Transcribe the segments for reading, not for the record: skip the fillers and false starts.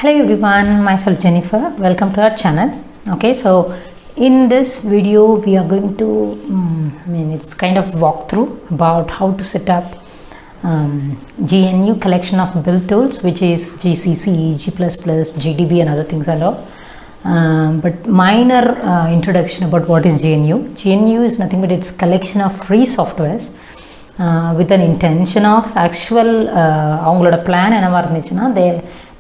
Hello everyone, myself Jennifer. Welcome to our channel. Okay, so in this video we are going to, it's kind of walkthrough about how to set up GNU collection of build tools, which is GCC, G++, GDB and other things and all. But minor introduction about what is GNU. GNU is nothing but it's collection of free softwares with an intention of actual அவங்களோட plan என்னவா இருந்துச்சுன்னா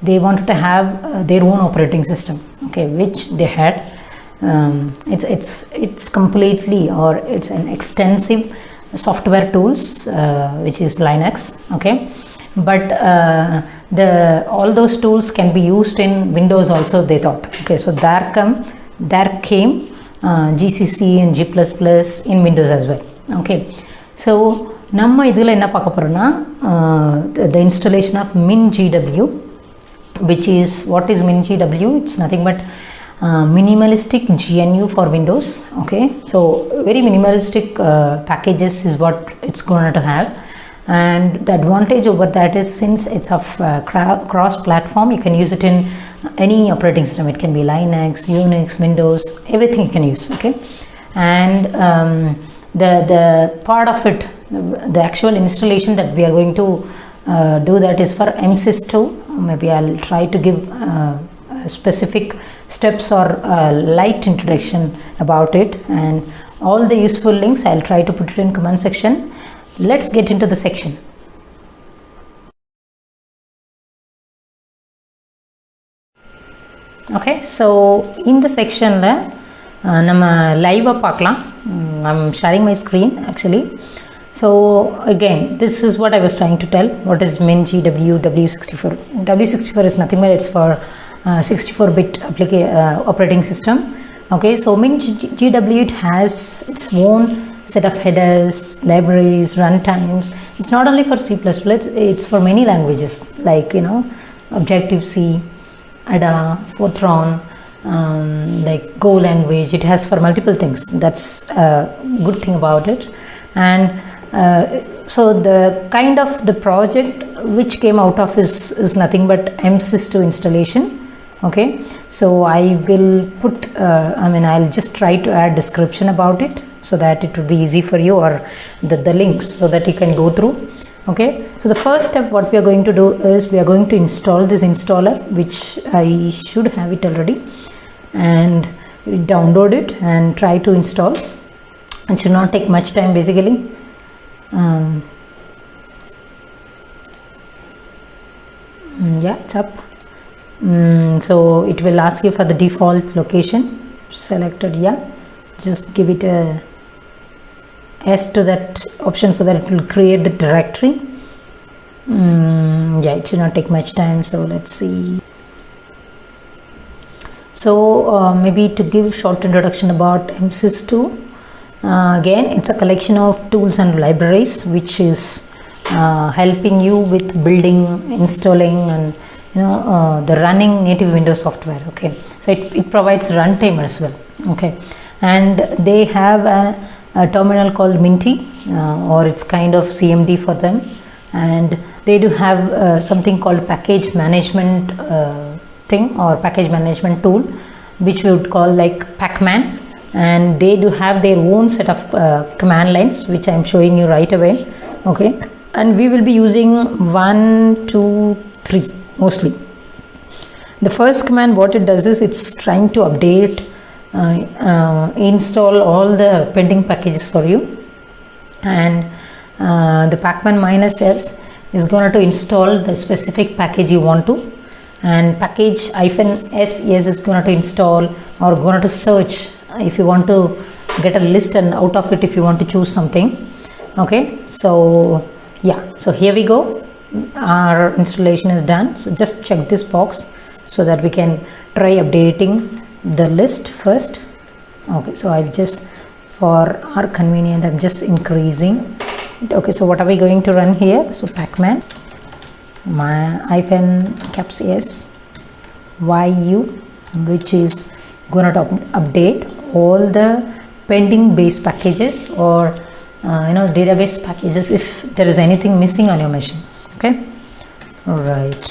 they wanted to have their own operating system, okay, which they had. It's completely, or it's an extensive software tools which is Linux, okay, but all those tools can be used in Windows also, they thought. Okay, so there came GCC and G++ in Windows as well. Okay, so நம்ம இதில் என்ன பார்க்க போகிறோம்னா the installation of MinGW, which is, what is MinGW? It's nothing but minimalistic GNU for Windows. Okay, so very minimalistic packages is what it's going to have, and the advantage over that is, since it's of cross platform, you can use it in any operating system. It can be Linux, Unix, Windows, everything you can use. Okay, and the part of it, the actual installation that we are going to do, that is for MSys2. Maybe I'll try to give specific steps or light introduction about it, and all the useful links I'll try to put it in comment section. Let's get into the section. Okay, so in the section la நம்ம லைவாக பார்க்கலாம். I'm sharing my screen actually. So again, this is what I was trying to tell. What is MinGW W64? W64 is nothing but it's for 64-bit operating system. Okay, so MinGW, it has its own set of headers, libraries, runtimes. It's not only for C++, it's for many languages like, Objective-C, Ada, Fortran, like Go language. It has for multiple things. That's a good thing about it. And so the kind of the project which came out of is nothing but MSys2 installation. Okay, so I will put I'll just try to add description about it so that it will be easy for you, or the links so that you can go through. Okay, so the first step what we are going to do is we are going to install this installer, which I should have it already, and download it and try to install. It should not take much time basically. Yeah, it's up. So it will ask you for the default location selected. Yeah, just give it a S to that option so that it will create the directory. Yeah, it should not take much time, so let's see. So maybe to give short introduction about MSys2. Again, it's a collection of tools and libraries which is helping you with building, installing, and the running native Windows software. Okay, so it provides runtime as well. Okay, and they have a terminal called Minty, or it's kind of CMD for them, and they do have something called package management thing, or package management tool, which we would call like Pacman. And they do have their own set of command lines, which I am showing you right away. Okay, and we will be using 1, 2, 3 mostly. The first command, what it does is it's trying to update, install all the pending packages for you, and the pacman -s is going to install the specific package you want to, and package -s is going to install, or going to search if you want to get a list, and out of it if you want to choose something. Okay, so yeah, so here we go, our installation is done. So just check this box so that we can try updating the list first. Okay, so I've just, for our convenience, I'm just increasing. Okay, so what are we going to run here? So pacman -caps S YU, which is going to update all the pending base packages, or database packages, if there is anything missing on your machine. Okay, all right.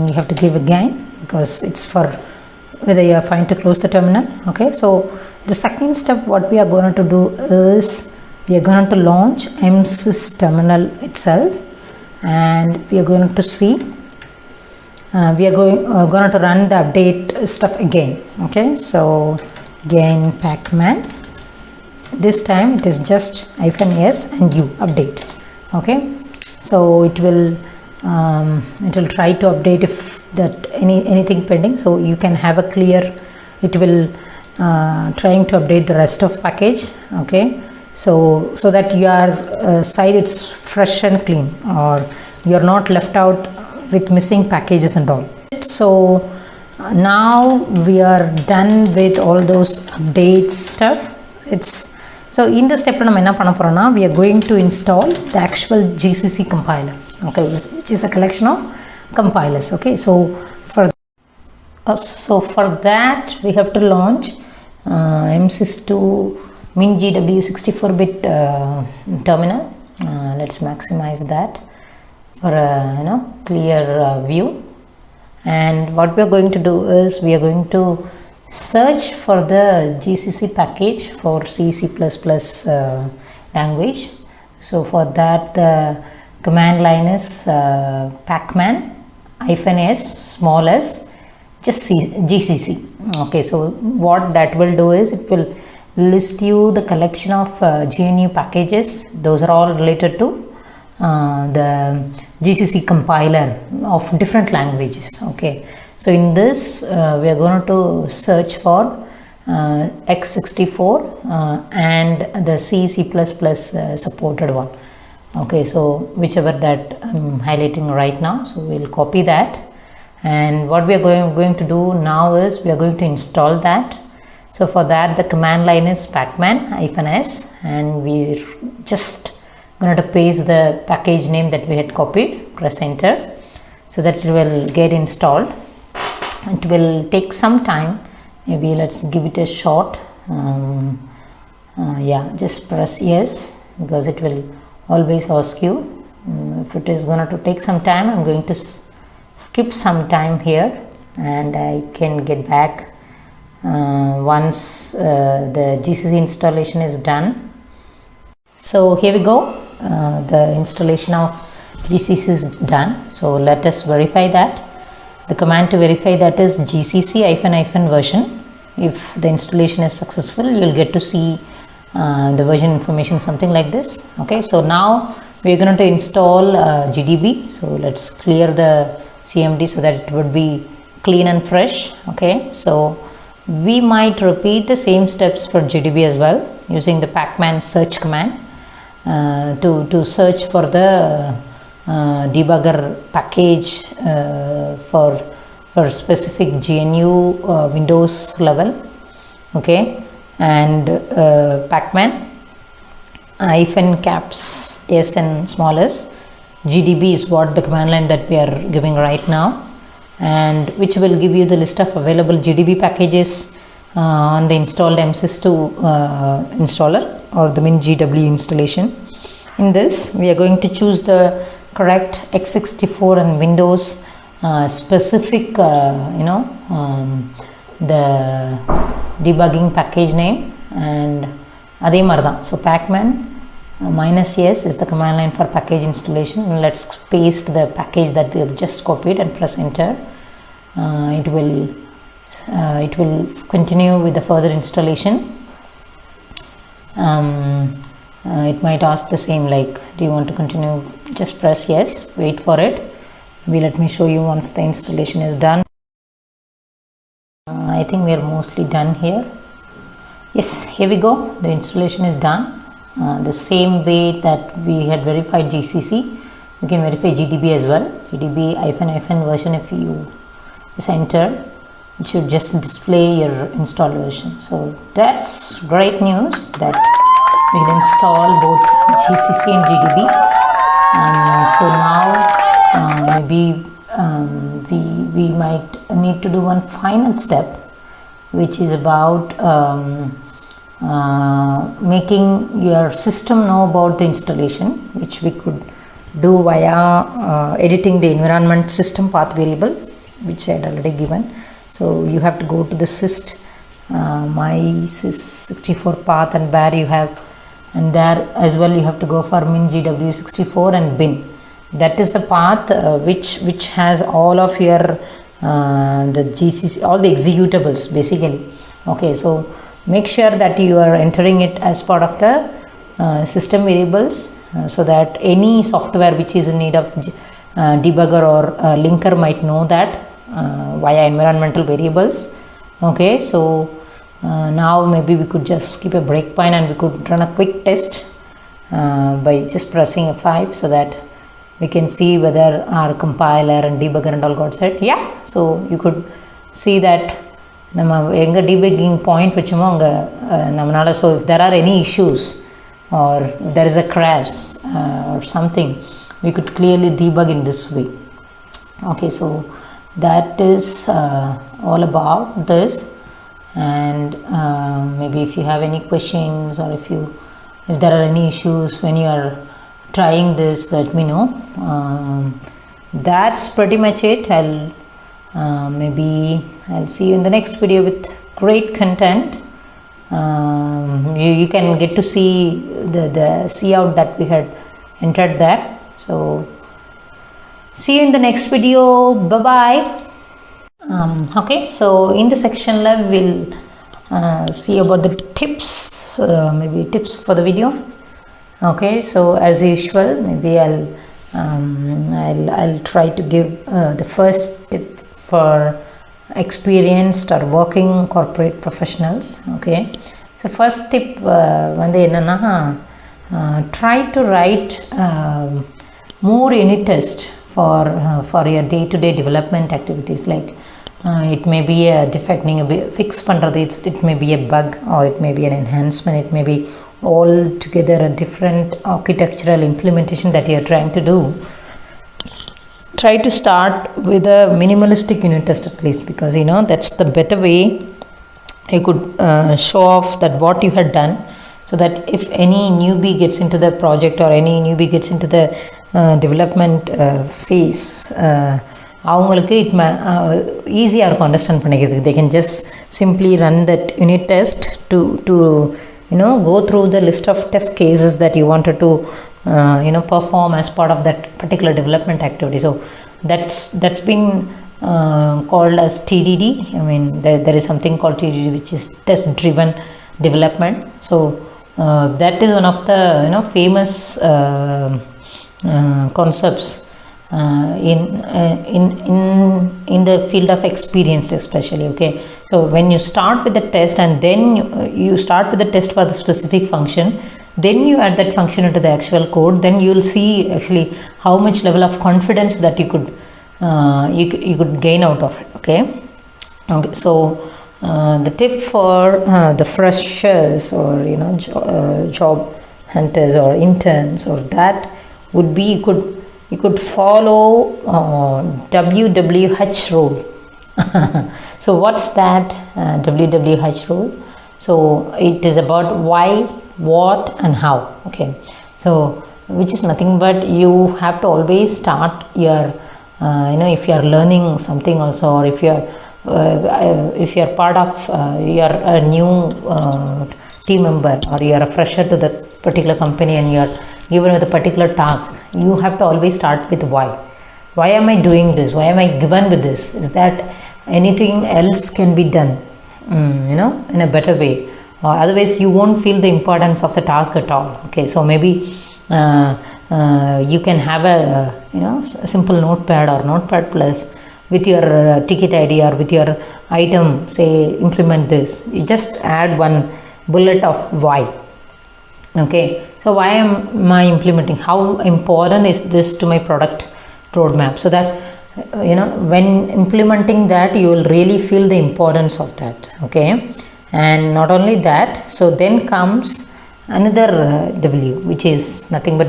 you have to give again because it's for whether you are fine to close the terminal. Okay, so the second step what we are going to do is we are going to launch MSys terminal itself, and we are going to see we are going to run the update stuff again. Okay, so again pacman, this time it is just -s and u update. Okay, so it will try to update if that anything pending, so you can have a clear, it will trying to update the rest of package. Okay, so that your side it's fresh and clean, or you're not left out with missing packages and all. So now we are done with all those updates stuff. It's so in the step we are going to install the actual GCC compiler, okay, which is a collection of compilers. Okay, so for that we have to launch MSys2 MinGW 64-bit terminal. Let's maximize that for a clear view. And what we are going to do is we are going to search for the GCC package for C++ language. So for that the command line is pacman -s small s just GCC. Okay, so what that will do is it will list you the collection of GNU packages. Those are all related to the GCC compiler of different languages. Okay, so in this we are going to search for x64 and the C++ supported one. Okay, so whichever that I'm highlighting right now, so we'll copy that, and what we are going to do now is we are going to install that. So for that the command line is pacman -s, and we're just going to paste the package name that we had copied, press enter, so that it will get installed. It will take some time, maybe let's give it a shot. Yeah, just press yes, because it will always ask you. If it is going to take some time, I'm going to skip some time here, and I can get back once the GCC installation is done. So here we go, the installation of GCC is done. So let us verify that. The command to verify that is gcc --version. If the installation is successful, you'll get to see the version information, something like this. Okay, so now we're going to install GDB. So let's clear the CMD so that it would be clean and fresh. Okay, so we might repeat the same steps for GDB as well, using the pacman search command to search for the debugger package for specific GNU Windows level. Okay, and pacman -caps s and small s GDB is what the command line that we are giving right now, and which will give you the list of available GDB packages on the installed MSys2 installer or the MinGW installation. In this we are going to choose the correct x64 and Windows specific the debugging package name, and adhe marda. So pacman -s is the command line for package installation, and let's paste the package that we have just copied and press enter. It will continue with the further installation. It might ask the same, like, do you want to continue? Just press yes, wait for it. Maybe let me show you once the installation is done. I think we are mostly done here. Yes, here we go, the installation is done. The same way that we had verified GCC, we can verify GDB as well. GDB -version, if you just enter, it should just display your installed version. So that's great news that we can install both GCC and GDB. So now maybe we might need to do one final step, which is about making your system know about the installation, which we could do via editing the environment system path variable, which I had already given. So you have to go to the syst my sys64 path, and where you have, and there as well you have to go for min-gw64 and bin. That is the path which has all of your the GCC, all the executables basically. Okay, so make sure that you are entering it as part of the system variables, so that any software which is in need of debugger or linker might know that via environmental variables. Okay, so now maybe we could just keep a breakpoint and we could run a quick test by just pressing F5, so that we can see whether our compiler and debugger and all got set. Yeah, so you could see that நம்ம எங்கே debugging point வச்சோமோ அங்கே நம்மளால், so if there are any issues or if there is a crash or something, we could clearly debug in this way. Okay, so that is all about this. And maybe if you have any questions, or if there are any issues when you are trying this, let me know. That's pretty much it. Maybe I'll see you in the next video with great content. You can get to see the cout that we had entered there. So see you in the next video. Bye bye. Okay, so in the section lab we'll see about the tips, maybe tips for the video. Okay, so as usual, maybe I'll try to give the first tip for experienced or working corporate professionals. Okay, so first tip வந்து என்னன்னா, try to write more unit test for your day-to-day development activities. Like it may be a defect நீங்கள் fix பண்ணுறது, it may be a bug, or it may be an enhancement, it may be all together a different architectural implementation that you are trying to do. Try to start with a minimalistic unit test at least, because that's the better way you could show off that what you had done, so that if any newbie gets into the project or any newbie gets into the development phase, அவங்களுக்கு ஈஸியாக இருக்கும் understand பண்ணிக்கிறதுக்கு. They can just simply run that unit test to go through the list of test cases that you wanted to perform as part of that particular development activity. So that's been called as TDD. I mean, there is something called TDD, which is test driven development. So that is one of the famous concepts in the field of experience especially. Okay, so when you start with the test, and then you start with the test for the specific function, then you add that function into the actual code, then you will see actually how much level of confidence that you could gain out of it. Okay, so the tip for the freshers or job hunters or interns, or that would be, you could follow WWH rule. So what's that WWH rule? So it is about why, what and how. Okay, so which is nothing but you have to always start your if you are learning something also, or if you are part of you're a new team member, or you are a fresher to the particular company and you are given with a particular task, you have to always start with why. Why am I doing this? Why am I given with this? Is that anything else can be done in a better way? Otherwise you won't feel the importance of the task at all. Okay, so maybe you can have a a simple notepad or notepad plus with your ticket ID or with your item, say implement this. You just add one bullet of why. Okay, so why am I implementing? How important is this to my product roadmap? So that when implementing that, you will really feel the importance of that. Okay, and not only that, so then comes another W, which is nothing but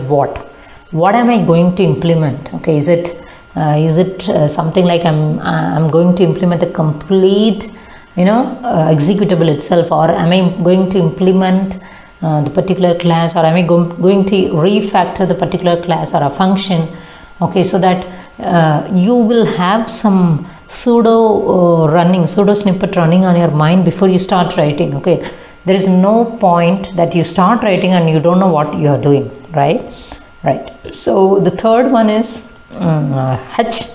what am I going to implement? Okay, is it something like I'm going to implement the complete executable itself, or am I going to implement the particular class, or am I going to refactor the particular class or a function, okay, so that you will have some pseudo snippet running on your mind before you start writing. Okay, there is no point that you start writing and you don't know what you are doing, right? So the third one is H.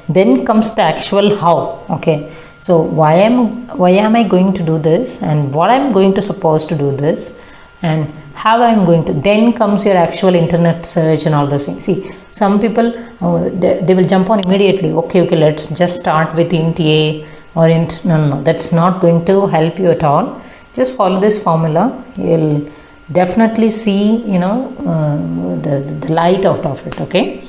Then comes the actual how. Okay, so why am I going to do this, and what I'm going to suppose to do this, and how I'm going to, then comes your actual internet search and all those things. See, some people they will jump on immediately. Okay, let's just start with int a or int, no, that's not going to help you at all. Just follow this formula, you'll definitely see, the light out of it. Okay,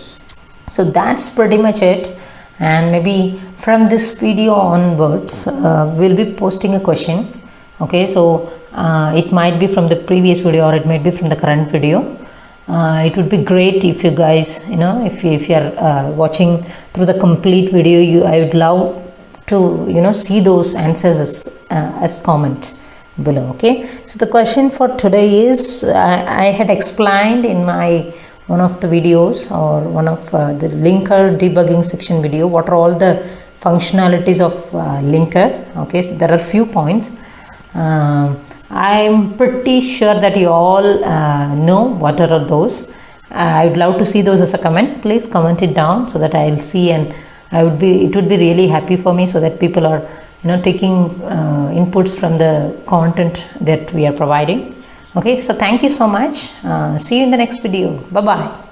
so that's pretty much it, and maybe from this video onwards we'll be posting a question. Okay, so it might be from the previous video or it might be from the current video. It would be great if you guys, if you are watching through the complete video, I would love to see those answers as comment below. Okay, so the question for today is, I had explained in my one of the videos, or one of the linker debugging section video, what are all the functionalities of linker. Okay, so there are few points. I'm pretty sure that you all know what are those. I would love to see those as a comment. Please comment it down so that I'll see, and it would be really happy for me, so that people are taking inputs from the content that we are providing. Okay, so thank you so much. See you in the next video. Bye bye.